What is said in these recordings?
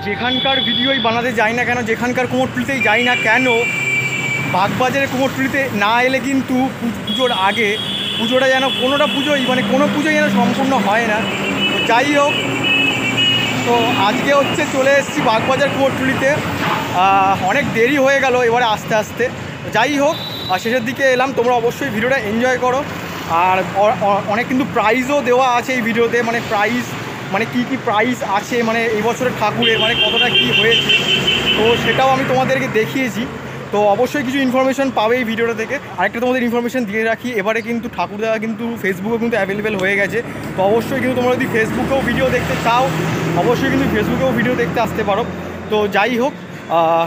যেখানকার ভিডিওই বানাতে যাই না কেন, যেখানকার কুমোরটুলিতেই যাই না কেন, বাগবাজারের কুমোরটুলিতে না এলে কিন্তু পুজোর আগে পুজোটা যেন কোনোটা পুজোই মানে কোনো পুজোই যেন সম্পূর্ণ হয় না। তো যাই হোক, তো আজকে হচ্ছে চলে এসেছি বাগবাজার কুমোরটুলিতে। অনেক দেরি হয়ে গেল এবারে আস্তে আস্তে। যাই হোক, শেষের দিকে এলাম। তোমরা অবশ্যই ভিডিওটা এনজয় করো। আর অনেক কিন্তু প্রাইজও দেওয়া আছে এই ভিডিওতে, মানে প্রাইজ মানে কি প্রাইস আছে, মানে এই বছরের ঠাকুরের মানে কতটা কি হয়েছে, তো সেটাও আমি তোমাদেরকে দেখিয়েছি। তো অবশ্যই কিছু ইনফরমেশন পাবে এই ভিডিওটা থেকে। আরেকটা তোমাদের ইনফরমেশন দিয়ে রাখি, এবারে কিন্তু ঠাকুর দেওয়া কিন্তু ফেসবুকেও কিন্তু অ্যাভেলেবেল হয়ে গেছে। তো অবশ্যই কিন্তু তোমরা যদি ফেসবুকেও ভিডিও দেখতে চাও, অবশ্যই কিন্তু ফেসবুকেও ভিডিও দেখতে আসতে পারো। তো যাই হোক,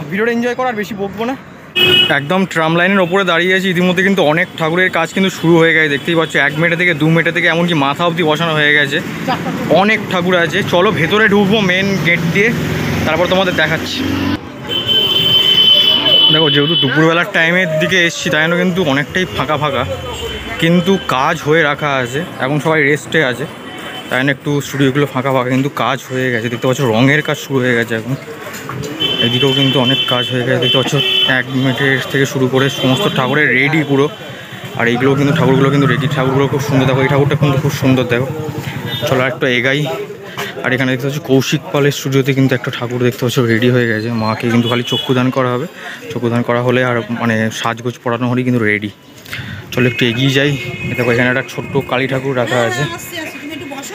ভিডিওটা এনজয় করার বেশি বকবো না। একদম ট্রাম লাইনের ওপরে দাঁড়িয়ে আছি। ইতিমধ্যে কিন্তু অনেক ঠাকুরের কাজ কিন্তু শুরু হয়ে গেছে, দেখতেই পাচ্ছ। 1 মিটার থেকে 2 মিটার থেকে এমনকি মাথা অবধি বসানো হয়ে গেছে। অনেক ঠাকুর আছে। চলো ভেতরে ঢুকবো মেন গেট দিয়ে, তারপর তোমাদের দেখাচ্ছি। দেখো, যেহেতু দুপুরবেলার টাইমের দিকে এসছি তাই জন্য কিন্তু অনেকটাই ফাঁকা ফাঁকা, কিন্তু কাজ হয়ে রাখা আছে। এখন সবাই রেস্টে আছে তাই জন্য একটু স্টুডিওগুলো ফাঁকা ফাঁকা, কিন্তু কাজ হয়ে গেছে। দেখতে পাচ্ছ রঙের কাজ শুরু হয়ে গেছে এখন। এদিকেও কিন্তু অনেক কাজ হয়ে গেছে, দেখতে পাচ্ছ। 1 মিনিটের থেকে শুরু করে সমস্ত ঠাকুরের রেডি পুরো। আর এইগুলো কিন্তু ঠাকুরগুলো কিন্তু রেডি। ঠাকুরগুলো খুব সুন্দর। দেখো এই ঠাকুরটা কিন্তু খুব সুন্দর। দেখো, চলো একটু এগাই। আর এখানে দেখতে পাচ্ছ কৌশিক পালের স্টুডিওতে কিন্তু একটা ঠাকুর দেখতে পাচ্ছ রেডি হয়ে গেছে। মাকে কিন্তু খালি চক্ষুদান করা হবে। চক্ষুদান করা হলে আর মানে সাজগোজ পড়ানো হলেই কিন্তু রেডি। চলো একটু এগিয়ে যাই। দেখো এখানে একটা ছোট্ট কালী ঠাকুর রাখা আছে।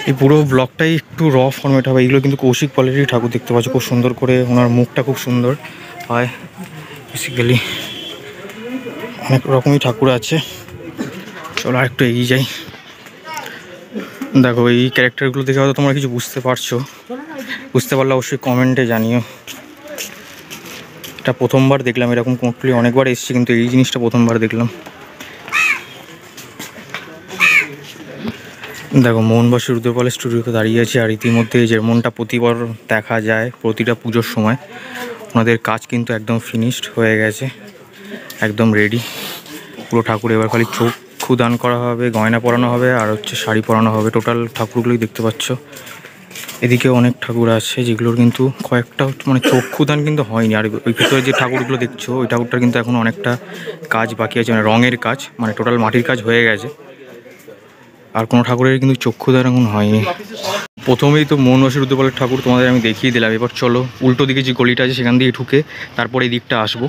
এই পুরো ব্লগটাই একটু র ফর্মেট হবে। এইগুলো কিন্তু কৌশিক পালেরই ঠাকুর, দেখতে পাচ্ছ খুব সুন্দর করে। ওনার মুখটা খুব সুন্দর হয়। বেসিক্যালি অনেক রকমই ঠাকুর আছে। চলো আর একটু এগিয়ে যাই। দেখো এই ক্যারেক্টারগুলো দেখে হয়তো তোমরা কিছু বুঝতে পারছো, বুঝতে পারলে অবশ্যই কমেন্টে জানিও। এটা প্রথমবার দেখলাম এরকম। কুমোরটুলি অনেকবার এসেছি, কিন্তু এই জিনিসটা প্রথমবার দেখলাম। দেখো মোহনবাসী রুদ্রপালের স্টুডিওতে দাঁড়িয়ে আছে। আর ইতিমধ্যে যেমনটা প্রতিবার দেখা যায় প্রতিটা পুজোর সময়, ওনাদের কাজ কিন্তু একদম ফিনিশড হয়ে গেছে, একদম রেডি পুরো ঠাকুর। এবার খালি চক্ষু দান করা হবে, গয়না পরানো হবে, আর হচ্ছে শাড়ি পরানো হবে। টোটাল ঠাকুরগুলোই দেখতে পাচ্ছ। এদিকে অনেক ঠাকুর আছে যেগুলোর কিন্তু কয়েকটা মানে চক্ষু দান কিন্তু হয়নি। আর ওই ভিতরে যে ঠাকুরগুলো দেখছো ওই ঠাকুরটার কিন্তু এখন অনেকটা কাজ বাকি আছে, মানে রঙের কাজ, মানে টোটাল মাটির কাজ হয়ে গেছে। আর কোনো ঠাকুরের কিন্তু চক্ষুদান এখন হয়নি। প্রথমেই তো মোহনবাসী রুদ্রপালের ঠাকুর তোমাদের আমি দেখিয়ে দিলাম। এবার চলো উল্টো দিকে যে গলিটা আছে সেখান দিয়ে ঢুকে তারপরে এই দিকটা আসবো।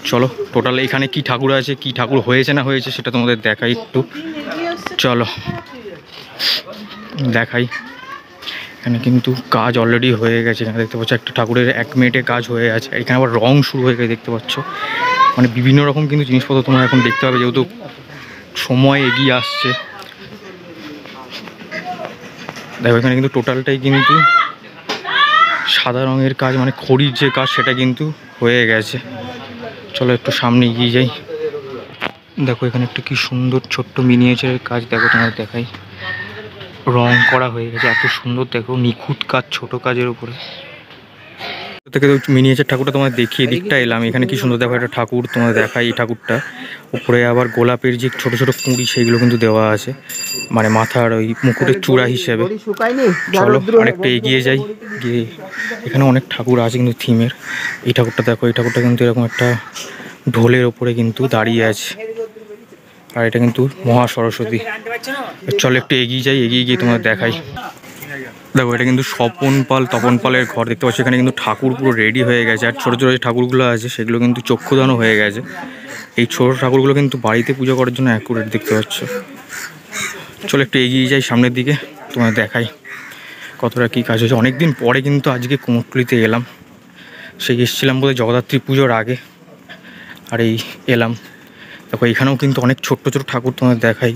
চলো টোটাল এখানে কি ঠাকুর আছে, কি ঠাকুর হয়েছে না হয়েছে সেটা তোমাদের দেখাই একটু। চলো দেখাই। এখানে কিন্তু কাজ অলরেডি হয়ে গেছে। এখানে দেখতে পাচ্ছ একটা ঠাকুরের 1 মিনিটে কাজ হয়ে আছে। এখানে আবার রং শুরু হয়ে গেছে, দেখতে পাচ্ছ। মানে বিভিন্ন রকম কিন্তু জিনিসপত্র তোমরা এখন দেখতে পাবে, যেহেতু সময় এগিয়ে আসছে। দেখো এখানে কিন্তু টোটালটাই কিন্তু সাদা রঙের কাজ, মানে খড়ির যে কাজ সেটা কিন্তু হয়ে গেছে। চলো একটু সামনে এগিয়ে যাই। দেখো এখানে একটা কি সুন্দর ছোট্ট মিনিয়েচারের কাজ। দেখো তোমার দেখাই, রং করা হয়ে গেছে এত সুন্দর। দেখো নিখুঁত কাজ, ছোট কাজের উপরে। থেকে মিনিয়েচার ঠাকুরটা তোমার দেখিয়ে দিকটা এলাম। এখানে কি সুন্দর দেখো একটা ঠাকুর তোমার দেখাই। এই ঠাকুরটা উপরে আবার গোলাপের যে ছোট ছোট কুঁড়ি সেইগুলো কিন্তু দেওয়া আছে, মানে মাথার ওই মুকুটের চূড়া হিসেবে। চলো অনেকটা এগিয়ে যাই। গিয়ে এখানে অনেক ঠাকুর আছে কিন্তু থিমের। এই ঠাকুরটা দেখো, এই ঠাকুরটা কিন্তু এরকম একটা ঢোলের ওপরে কিন্তু দাঁড়িয়ে আছে। আর এটা কিন্তু মহা সরস্বতী। চলো একটু এগিয়ে যাই, এগিয়ে গিয়ে তোমার দেখাই। দেখো এটা কিন্তু স্বপন পাল তপন পালের ঘর, দেখতে পাচ্ছি। এখানে কিন্তু ঠাকুর পুরো রেডি হয়ে গেছে। আর ছোটো ছোটো যে ঠাকুরগুলো আছে সেগুলো কিন্তু চক্ষুদানও হয়ে গেছে। এই ছোটো ঠাকুরগুলো কিন্তু বাড়িতে পুজো করার জন্য অ্যাকুরেট, দেখতে পাচ্ছ। চলো একটু এগিয়ে যাই সামনের দিকে, তোমার দেখাই কতটা কী কাজ হয়েছে। অনেকদিন পরে কিন্তু আজকে কুমোরটুলিতে এলাম। সেই এসেছিলাম বোধহয় জগদ্ধাত্রী পুজোর আগে, আর এই এলাম। দেখো এখানেও কিন্তু অনেক ছোট্ট ছোটো ঠাকুর তোমাদের দেখাই।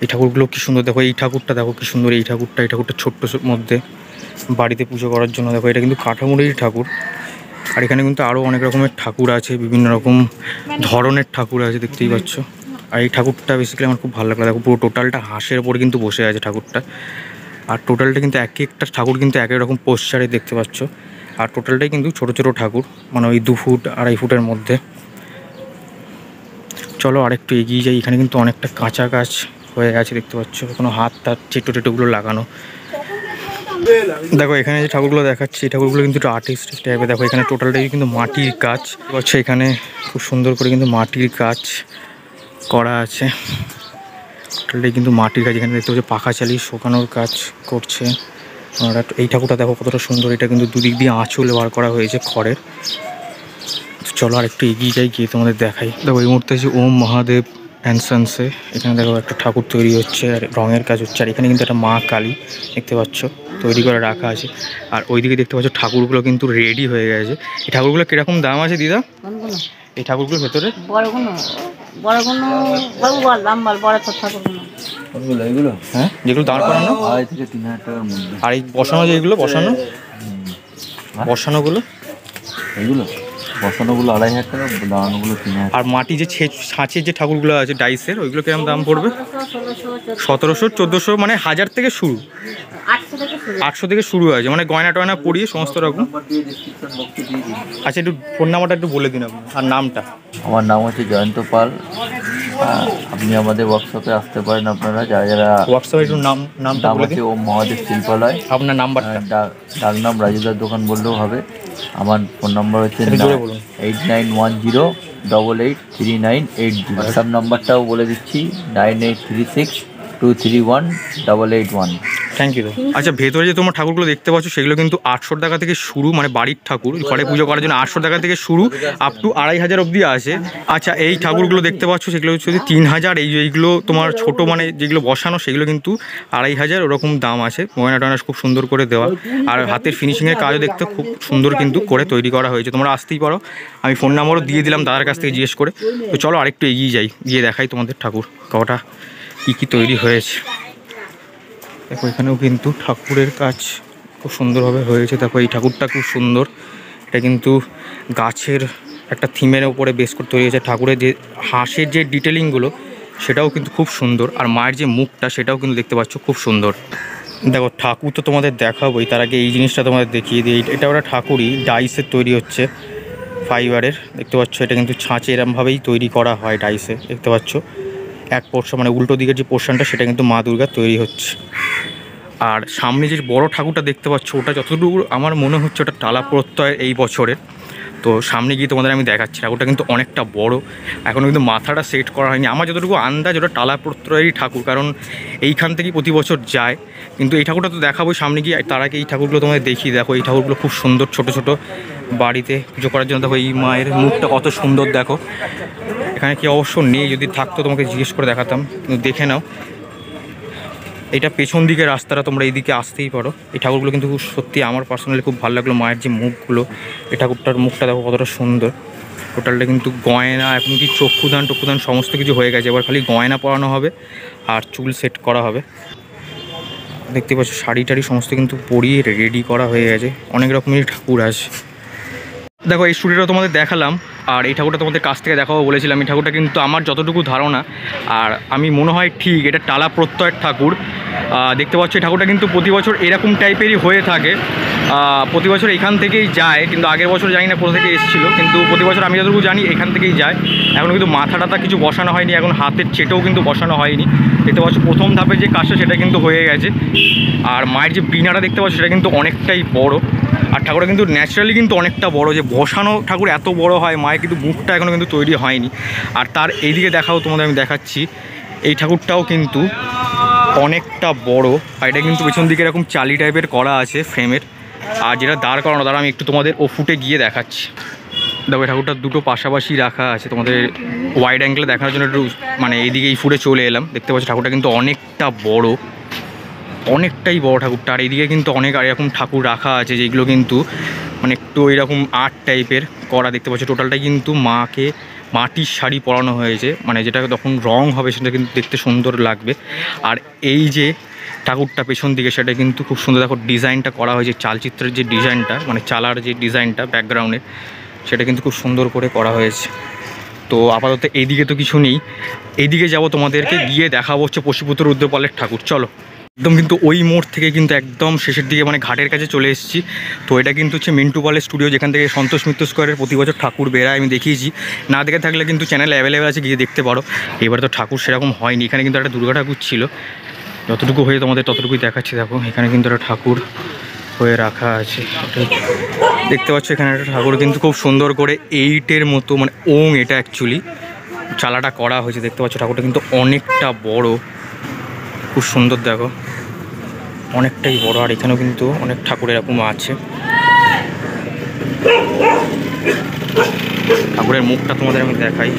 এই ঠাকুরগুলো কী সুন্দর। দেখো এই ঠাকুরটা দেখো কী সুন্দর। এই ঠাকুরটা ছোট্ট মধ্যে বাড়িতে পুজো করার জন্য। দেখো এটা কিন্তু কাঠামোরই ঠাকুর। আর এখানে কিন্তু আরও অনেক রকমের ঠাকুর আছে, বিভিন্ন রকম ধরনের ঠাকুর আছে, দেখতেই পাচ্ছ। আর এই ঠাকুরটা বেসিক্যালি আমার খুব ভালো লাগলো। দেখো পুরো টোটালটা হাঁসের ওপরে কিন্তু বসে আছে ঠাকুরটা। আর টোটালটা কিন্তু এক একটা ঠাকুর কিন্তু এক এক রকম পোস্টারে, দেখতে পাচ্ছ। আর টোটালটাই কিন্তু ছোটো ছোটো ঠাকুর, মানে ওই 2 ফুট 2.5 ফুটের মধ্যে। চলো আরেকটু এগিয়ে যাই। এখানে কিন্তু অনেকটা কাঁচা কাজ হয়ে গেছে, দেখতে পাচ্ছ। কোনো হাত চেটো টেটোগুলো লাগানো। দেখো এখানে যে ঠাকুরগুলো দেখাচ্ছি, এই ঠাকুরগুলো কিন্তু একটু আর্টিস্টিক টাইপের। দেখো এখানে টোটালটাই কিন্তু মাটির কাজ হচ্ছে, এখানে খুব সুন্দর করে কিন্তু মাটির কাজ করা আছে। টোটালটাই কিন্তু মাটির কাজ। এখানে দেখতে পাচ্ছি পাখা চালিয়ে শোকানোর কাজ করছে। আর এই ঠাকুরটা দেখো কতটা সুন্দর, এটা কিন্তু দুদিক দিয়ে আঁচল বার করা হয়েছে খড়ের। চলো আর একটু এগিয়ে যাই, গিয়ে তোমাদের দেখাই। দেখো এই মুহূর্তে আছে ওম মহাদেব অ্যান্ড সন্সে। এখানে দেখো একটা ঠাকুর তৈরি হচ্ছে আর রঙের কাজ হচ্ছে। আর এখানে কিন্তু একটা মা কালী দেখতে পাচ্ছ তৈরি করে রাখা আছে। আর ওইদিকে দেখতে পাচ্ছ ঠাকুরগুলো কিন্তু রেডি হয়ে গেছে। এই ঠাকুরগুলো কিরকম দাম আছে দিদা? এই ঠাকুরগুলোর ভেতরে হ্যাঁ যেগুলো দাঁড় করানো 2,500 থেকে 3,000 টাকার মধ্যে। আর এই বসানো যেগুলো বসানোগুলো এইগুলো বসানোগুলো 2,500 টাকা, দাঁড়ানোগুলো 3,000। আর মাটি যে ছাঁচের যে ঠাকুরগুলো আছে ডাইসের, ওইগুলো কিরকম দাম পড়বে? 1700 1400 মানে 1000 থেকে শুরু, 800 থেকে শুরু আছে, মানে গয়না টয়না পরিয়ে সমস্ত রকম। আচ্ছা একটু ফোন নাম্বারটা একটু বলে দিন আপনি আর নামটা। আমার নাম হচ্ছে জয়ন্ত পাল। আপনি আমাদের ওয়ার্কশপে আসতে পারেন। আপনারা যারা যারা হোয়াটসঅ্যাপে একটু নামটা বলে দিন। ও মহাদেব শিল্পালয়। আপনার নাম্বারটা? ডাক নাম রাজুদার দোকান বললেও হবে। আমার ফোন নাম্বার হচ্ছে 8910883980। হোয়াটসঅ্যাপ নাম্বারটাও বলে দিচ্ছি 9836231881। Thank you. আচ্ছা ভেতরে যে তোমার ঠাকুরগুলো দেখতে পাচ্ছ সেগুলো কিন্তু 800 টাকা থেকে শুরু, মানে বাড়ির ঠাকুর ঘরে পুজো করার জন্য 800 টাকা থেকে শুরু আপ টু 2500 অবধি আছে। আচ্ছা এই ঠাকুরগুলো দেখতে পাচ্ছ সেগুলো হচ্ছে 3000। এইগুলো তোমার ছোট মানে যেগুলো বসানো সেগুলো কিন্তু 2500 ওরকম দাম আছে। গয়না টয়না খুব সুন্দর করে দেওয়া, আর হাতের ফিনিশিংয়ের কাজও দেখতে খুব সুন্দর কিন্তু করে তৈরি করা হয়েছে। তোমরা আসতেই পারো, আমি ফোন নাম্বারও দিয়ে দিলাম দাদার কাছ থেকে জিজ্ঞেস করে। তো চলো আরেকটু এগিয়ে যাই, গিয়ে দেখাই তোমাদের ঠাকুর কটা কী তৈরি হয়েছে। দেখো এখানেও কিন্তু ঠাকুরের কাজ খুব সুন্দরভাবে হয়েছে। দেখো এই ঠাকুরটা খুব সুন্দর, এটা কিন্তু গাছের একটা থিমের উপরে বেস করে তৈরি হয়েছে। ঠাকুরের যে হাঁসের যে ডিটেলিংগুলো সেটাও কিন্তু খুব সুন্দর, আর মায়ের যে মুখটা সেটাও কিন্তু দেখতে পাচ্ছ খুব সুন্দর। দেখো ঠাকুর তো তোমাদের দেখাবোই, তার আগে এই জিনিসটা তোমাদের দেখিয়ে দিই। এটা ওরা ঠাকুরই ডাইসের তৈরি হচ্ছে, ফাইবারের। দেখতে পাচ্ছ এটা কিন্তু ছাঁচে এরমভাবেই তৈরি করা হয় ডাইসে। দেখতে পাচ্ছ এক পোর্শন মানে উল্টো দিকের যে পোর্শনটা সেটা কিন্তু মা দুর্গা তৈরি হচ্ছে। আর সামনে যে বড় ঠাকুরটা দেখতে পাচ্ছ ওটা যতটুকু আমার মনে হচ্ছে ওটা টালা প্রত্যয় এই বছরের। তো সামনে গিয়ে তোমাদের আমি দেখাচ্ছি। ঠাকুরটা কিন্তু অনেকটা বড়, এখনও কিন্তু মাথাটা সেট করা হয়নি। আমার যতটুকু আন্দাজ ওটা টালা প্রত্যয়েরই ঠাকুর, কারণ এইখান থেকেই প্রতি বছর যায়। কিন্তু এই ঠাকুরটা তো দেখাবো সামনে গিয়ে। তার আগে এই ঠাকুরগুলো তোমাদের দেখিয়ে। দেখো এই ঠাকুরগুলো খুব সুন্দর, ছোট ছোট বাড়িতে পুজো করার জন্য। দেখো এই মায়ের মুখটা কত সুন্দর। দেখো এখানে কি অবশ্য নেই, যদি থাকতো তোমাকে জিজ্ঞেস করে দেখাতাম, কিন্তু দেখে নাও। এটা পেছন দিকে রাস্তাটা, তোমরা এইদিকে আসতেই পারো। এই ঠাকুরগুলো কিন্তু সত্যি আমার পার্সোনালি খুব ভালো লাগলো। মায়ের যে মুখগুলো, এই ঠাকুরটার মুখটা দেখো কতটা সুন্দর। টোটালটা কিন্তু গয়না, এখন কি চক্ষুদান সমস্ত কিছু হয়ে গেছে। এবার খালি গয়না পরানো হবে আর চুল সেট করা হবে। দেখতে পাচ্ছ শাড়ি টাড়ি সমস্ত কিন্তু পরিয়ে রেডি করা হয়ে গেছে। অনেক রকমেরই ঠাকুর আছে। দেখো এই স্টুডিওটা তোমাদের দেখালাম, আর এই ঠাকুরটা তোমাদের কাছ থেকে দেখাবো বলেছিলাম। এই ঠাকুরটা কিন্তু আমার যতটুকু ধারণা, আর আমি মনে হয় ঠিক, এটা টালা প্রত্যয়ের ঠাকুর। দেখতে পাচ্ছ এই ঠাকুরটা কিন্তু প্রতি বছর এরকম টাইপেরই হয়ে থাকে। প্রতি বছর এখান থেকেই যায়, কিন্তু আগের বছর জানি না কোথা থেকে এসেছিলো, কিন্তু প্রতি বছর আমি যতটুকু জানি এখান থেকেই যায়। এখনও কিন্তু মাথা টাথা কিছু বসানো হয়নি, এখন হাতের চেটেও কিন্তু বসানো হয়নি। দেখতে পাচ্ছ প্রথম ধাপে যে কাজটা সেটা কিন্তু হয়ে গেছে। আর মায়ের যে বীণাটা দেখতে পাচ্ছ সেটা কিন্তু অনেকটাই বড়। আর ঠাকুরটা কিন্তু ন্যাচারালি কিন্তু অনেকটা বড়, যে বসানো ঠাকুর এত বড় হয়। মায়ের কিন্তু মুখটা এখনও কিন্তু তৈরি হয়নি। আর তার এইদিকে দেখাও তোমাদের আমি দেখাচ্ছি, এই ঠাকুরটাও কিন্তু অনেকটা বড়। আর এটা কিন্তু পেছন দিকে এরকম চালি টাইপের করা আছে ফ্রেমের। আর যেটা দাঁড় করানো, দ্বারা আমি একটু তোমাদের ও ফুটে গিয়ে দেখাচ্ছি। দেখো এই ঠাকুরটা দুটো পাশাপাশি রাখা আছে, তোমাদের ওয়াইড অ্যাঙ্গেলে দেখার জন্য একটু মানে এইদিকে এই ফুটে চলে এলাম। দেখতে পাচ্ছি ঠাকুরটা কিন্তু অনেকটা বড়, অনেকটাই বড় ঠাকুরটা। আর এইদিকে কিন্তু অনেক আর এরকম ঠাকুর রাখা আছে যেগুলো কিন্তু মানে একটু এরকম আর্ট টাইপের করা। দেখতে পাচ্ছ টোটালটাই কিন্তু মাকে মাটির শাড়ি পরানো হয়েছে, মানে যেটা তখন রং হবে সেটা কিন্তু দেখতে সুন্দর লাগবে। আর এই যে ঠাকুরটা পেছন দিকে সেটা কিন্তু খুব সুন্দর। দেখো ডিজাইনটা করা হয়েছে, চালচিত্রের যে ডিজাইনটা মানে চালার যে ডিজাইনটা ব্যাকগ্রাউন্ডের, সেটা কিন্তু খুব সুন্দর করে করা হয়েছে। তো আপাতত এইদিকে তো কিছু নেই, এইদিকে যাব তোমাদেরকে গিয়ে দেখাবো হচ্ছে পশুপুত্র রুদ্রপালের ঠাকুর। চলো। একদম কিন্তু ওই মোড় থেকে কিন্তু একদম শেষের দিকে মানে ঘাটের কাছে চলে এসেছি। তো এটা কিন্তু হচ্ছে মিন্টু পালের স্টুডিও, যেখান থেকে সন্তোষ মিত্র স্কোয়ারের প্রতি বছর ঠাকুর বেরায়। আমি দেখিয়েছি, না দেখে থাকলে কিন্তু চ্যানেল অ্যাভেলেবেল আছে, গিয়ে দেখতে পারো। এবার তো ঠাকুর সেরকম হয়নি, এখানে কিন্তু একটা দুর্গা ঠাকুর ছিল। যতটুকু হয়ে তোমাদের ততটুকুই দেখাচ্ছি। দেখো এখানে কিন্তু একটা ঠাকুর হয়ে রাখা আছে, দেখতে পাচ্ছ। এখানে একটা ঠাকুর কিন্তু খুব সুন্দর করে 8-এর মতো, মানে ওং এটা অ্যাকচুয়ালি চালাটা করা হয়েছে। দেখতে পাচ্ছ ঠাকুরটা কিন্তু অনেকটা বড়, খুব সুন্দর। দেখো অনেকটাই বড়। আর এখানেও কিন্তু অনেক ঠাকুর এরকম আছে। ঠাকুরের মুখটা তোমাদের আমি দেখাই।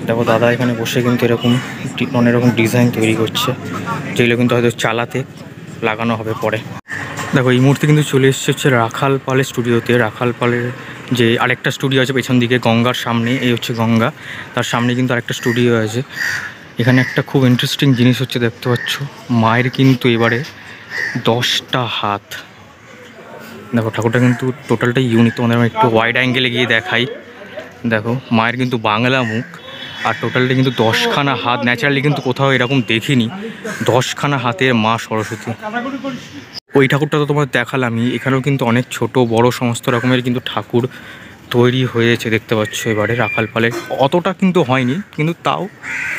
দেখো দাদা এখানে বসে কিন্তু এরকম অনেক রকম ডিজাইন তৈরি করছে, যেগুলো কিন্তু হয়তো চালাতে লাগানো হবে পরে। দেখো এই মুহূর্তে কিন্তু চলে এসছে হচ্ছে রাখাল পালের স্টুডিওতে। রাখাল পালের যে আরেকটা স্টুডিও আছে পেছন দিকে গঙ্গার সামনে, এই হচ্ছে গঙ্গা, তার সামনে কিন্তু আরেকটা স্টুডিও আছে। এখানে একটা খুব ইন্টারেস্টিং জিনিস হচ্ছে, দেখতে পাচ্ছ মায়ের কিন্তু এবারে 10টা হাত। দেখো ঠাকুরটা কিন্তু টোটালটাই ইউনিক। তোমাদের আমি একটু ওয়াইড অ্যাঙ্গেলে গিয়ে দেখাই। দেখো মায়ের কিন্তু বাংলা মুখ, আর টোটালটা কিন্তু 10খানা হাত। ন্যাচারালি কিন্তু কোথাও এরকম দেখিনি, 10খানা হাতের মা সরস্বতী। ওই ঠাকুরটা তো তোমার দেখালামই, এখানেও কিন্তু অনেক ছোট বড় সমস্ত রকমের কিন্তু ঠাকুর তৈরি হয়েছে। দেখতে পাচ্ছ এবারে রাখাল পালে অতটা কিন্তু হয়নি, কিন্তু তাও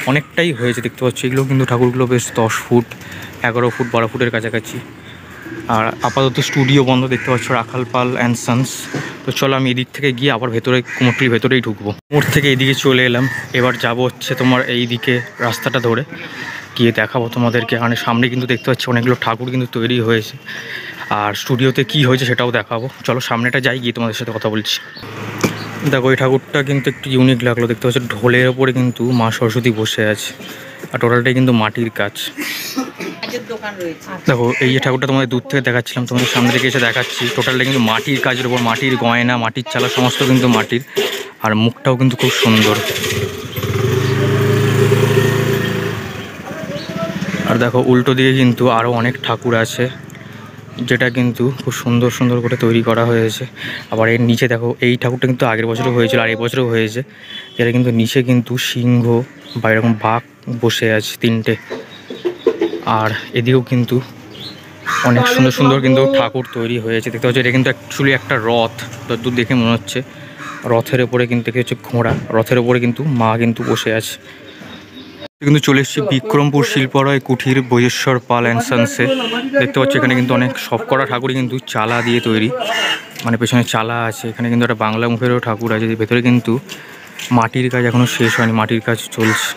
অনেকটাই হয়েছে। দেখতে পাচ্ছ এগুলো কিন্তু ঠাকুরগুলো বেশ 10 ফুট 11 ফুট 12 ফুটের কাছাকাছি। আর আপাতত স্টুডিও বন্ধ, দেখতে পাচ্ছ রাখাল পাল অ্যান্ড সন্স। তো চলো আমি এদিক থেকে গিয়ে আবার ভেতরে কুমোরটির ভেতরেই ঢুকবো। মোড় থেকে এইদিকে চলে এলাম, এবার যাব হচ্ছে তোমার এই দিকে রাস্তাটা ধরে গিয়ে দেখাবো তোমাদেরকে। মানে সামনে কিন্তু দেখতে পাচ্ছি অনেকগুলো ঠাকুর কিন্তু তৈরি হয়েছে, আর স্টুডিওতে কি হয়েছে সেটাও দেখাবো। চলো সামনেটা যাই, গিয়ে তোমাদের সাথে কথা বলছি। দেখো এই ঠাকুরটা কিন্তু একটু ইউনিক লাগলো। দেখতে পাচ্ছ ঢোলের ওপরে কিন্তু মা সরস্বতী বসে আছে, আর টোটালটাই কিন্তু মাটির কাজ। দেখো এই যে ঠাকুরটা তোমাদের দূর থেকে দেখাচ্ছিলাম, তোমাদের সামনে থেকে এসে দেখাচ্ছি। টোটালটা কিন্তু মাটির কাজের উপর, মাটির গয়না মাটির চালা সমস্ত কিন্তু মাটির, আর মুখটাও কিন্তু খুব সুন্দর। আর দেখো উল্টো দিকে কিন্তু আরও অনেক ঠাকুর আছে, যেটা কিন্তু খুব সুন্দর সুন্দর করে তৈরি করা হয়েছে। আবার এর নিচে দেখো এই ঠাকুরটা কিন্তু আগের বছরও হয়েছিল আর এবছরও হয়েছে, যেটা কিন্তু নিচে কিন্তু সিংহ বা এরকম বাঘ বসে আছে 3টে। আর এদিকেও কিন্তু অনেক সুন্দর সুন্দর কিন্তু ঠাকুর তৈরি হয়েছে। দেখতে পাচ্ছি এটা কিন্তু অ্যাকচুয়ালি একটা রথ, যতদূর দেখে মনে হচ্ছে। রথের ওপরে কিন্তু হচ্ছে ঘোড়া, রথের ওপরে কিন্তু মা কিন্তু বসে আছে। কিন্তু চলে এসেছি বিক্রমপুর শিল্পালয় কুঠির বৈজেশ্বর পাল অ্যান্ড সন্সে। দেখতে পাচ্ছি এখানে কিন্তু অনেক সবকটা ঠাকুরই কিন্তু চালা দিয়ে তৈরি, মানে পেছনে চালা আছে। এখানে কিন্তু একটা বাংলা মুখেরও ঠাকুর আছে, ভেতরে কিন্তু মাটির কাজ এখনও শেষ হয়নি, মাটির কাজ চলছে।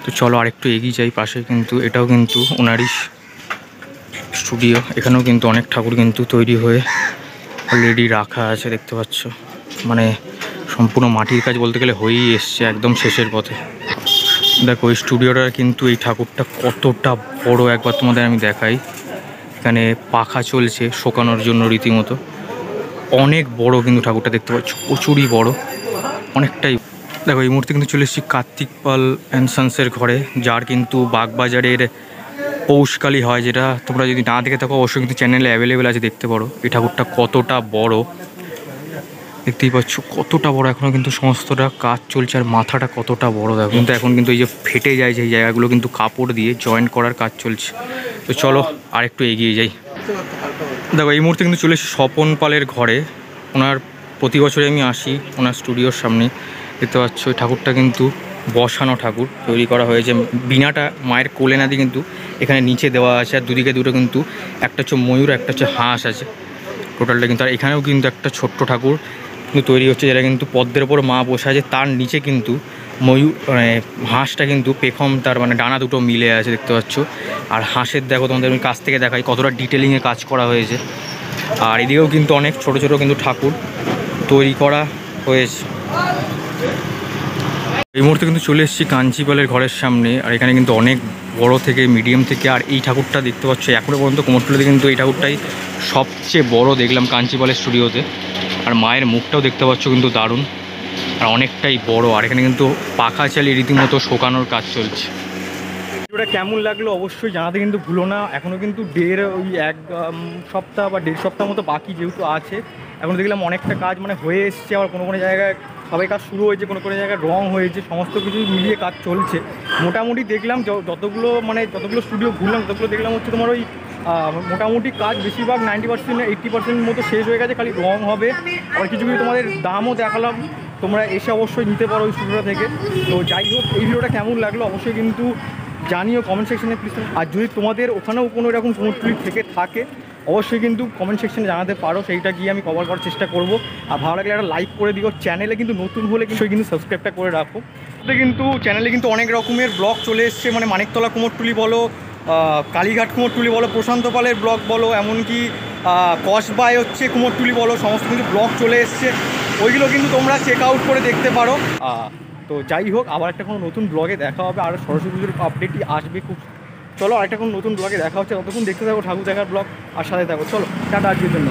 তো চলো আরেকটু এগিয়ে যাই, পাশে কিন্তু এটাও কিন্তু ওনারই স্টুডিও। এখানেও কিন্তু অনেক ঠাকুর কিন্তু তৈরি হয়ে অলরেডি রাখা আছে। দেখতে পাচ্ছ মানে সম্পূর্ণ মাটির কাজ বলতে গেলে হয়েই এসছে, একদম শেষের পথে। দেখো এই স্টুডিওটা কিন্তু এই ঠাকুরটা কতটা বড় একবার তোমাদের আমি দেখাই। এখানে পাখা চলছে শোকানোর জন্য রীতিমতো, অনেক বড় কিন্তু ঠাকুরটা। দেখতে পাচ্ছ প্রচুরই বড়, অনেকটাই। দেখো এই মুহূর্তে কিন্তু চলে এসেছি কার্তিক পাল অ্যান্ড সন্সের ঘরে, যার কিন্তু বাগবাজারের পৌষকালী হয়, যেটা তোমরা যদি না দেখে থাকো অবশ্যই কিন্তু চ্যানেলে অ্যাভেলেবেল আছে, দেখতে পারো। এই ঠাকুরটা কতটা বড় দেখতেই পাচ্ছ, কতটা বড়। এখনও কিন্তু সমস্তটা কাজ চলছে, আর মাথাটা কতটা বড় দেখো। কিন্তু এখন কিন্তু এই যে ফেটে যায় যে জায়গাগুলো কিন্তু কাপড় দিয়ে জয়েন্ট করার কাজ চলছে। তো চলো আর একটু এগিয়ে যাই। দেখো এই মুহূর্তে কিন্তু চলে এসেছি স্বপন পালের ঘরে। ওনার প্রতি বছরে আমি আসি ওনার স্টুডিওর সামনে। দেখতে পাচ্ছ ওই ঠাকুরটা কিন্তু বসানো ঠাকুর তৈরি করা হয়েছে। বিনাটা মায়ের কোলে না দিয়ে কিন্তু এখানে নিচে দেওয়া আছে, আর দুদিকে দুটো কিন্তু একটা হচ্ছে ময়ূর, একটা হচ্ছে হাঁস আছে টোটালটা কিন্তু। আর এখানেও কিন্তু একটা ছোট্ট ঠাকুর কিন্তু তৈরি হচ্ছে, যেটা কিন্তু পদ্মের ওপর মা বসে আছে, তার নিচে কিন্তু ময়ূর মানে হাঁসটা কিন্তু পেখম তার মানে ডানা দুটো মিলে আছে, দেখতে পাচ্ছ। আর হাঁসের দেখো তোমাদের আমি কাছ থেকে দেখাই কতটা ডিটেলিংয়ে কাজ করা হয়েছে। আর এদিকেও কিন্তু অনেক ছোট ছোট কিন্তু ঠাকুর তৈরি করা হয়েছে। এই মুহূর্তে কিন্তু চলে এসেছি কাঞ্চিপালের ঘরের সামনে, আর এখানে কিন্তু অনেক বড় থেকে মিডিয়াম থেকে, আর এই ঠাকুরটা দেখতে পাচ্ছ এখনও পর্যন্ত কোমরটুলিতে কিন্তু এই ঠাকুরটাই সবচেয়ে বড় দেখলাম কাঞ্চিপালের স্টুডিওতে। আর মায়ের মুখটাও দেখতে পাচ্ছ কিন্তু দারুণ, আর অনেকটাই বড়। আর এখানে কিন্তু পাখা চালিয়ে রীতিমতো শোকানোর কাজ চলছে। ভিডিওটা কেমন লাগলো অবশ্যই জানাতে কিন্তু ভুলো না। এখনও কিন্তু এক সপ্তাহ বা 1.5 সপ্তাহ মতো বাকি যেহেতু আছে। এখন দেখলাম অনেকটা কাজ মানে হয়ে এসছে, আবার কোনো কোনো জায়গায় সবাই কাজ শুরু হয়েছে, কোনো কোনো জায়গায় রং হয়েছে, সমস্ত কিছু মিলিয়ে কাজ চলছে। মোটামুটি দেখলাম যতগুলো স্টুডিও ঘুরলাম ততগুলো দেখলাম হচ্ছে তোমার ওই মোটামুটি কাজ বেশিরভাগ 90% 80% মতো শেষ হয়ে গেছে, খালি রং হবে। আবার কিছু কিছু তোমাদের দামও দেখালাম, তোমরা এসে অবশ্যই নিতে পারো ওই স্টুডিওটা থেকে। তো যাই হোক, এই ভিডিওটা কেমন লাগলো অবশ্যই কিন্তু জানিও কমেন্ট সেকশনে প্লিজ। আর যদি তোমাদের ওখানেও কোনো এরকম কুমোরটুলি থেকে থাকে অবশ্যই কিন্তু কমেন্ট সেকশনে জানাতে পারো, সেইটা গিয়ে আমি কভার করার চেষ্টা করব। আর ভালো লাগলে একটা লাইক করে দিও, চ্যানেলে কিন্তু নতুন হলে কিন্তু সাবস্ক্রাইবটা করে রাখো। কিন্তু চ্যানেলে কিন্তু অনেক রকমের ব্লগ চলে এসছে, মানে মানিকতলা কুমোরটুলি বলো, কালীঘাট কুমোরটুলি বলো, প্রশান্ত পালের ব্লগ বলো, এমনকি কসবায় হচ্ছে কুমোরটুলি বলো, সমস্ত কিন্তু ব্লগ চলে এসছে। ওইগুলো কিন্তু তোমরা চেক আউট করে দেখতে পারো। তো যাই হোক, আবার একটা কোনো নতুন ব্লগে দেখা হবে, আর সরস্বতী পুজোর আপডেটই আসবে খুব। চলো আরেকটা কোনো নতুন ব্লগে দেখা হচ্ছে, ততক্ষণ দেখতে থাকো ঠাকুর দেখার ব্লগ আর সাথে থাকো। চলো টাটা আজকের জন্য।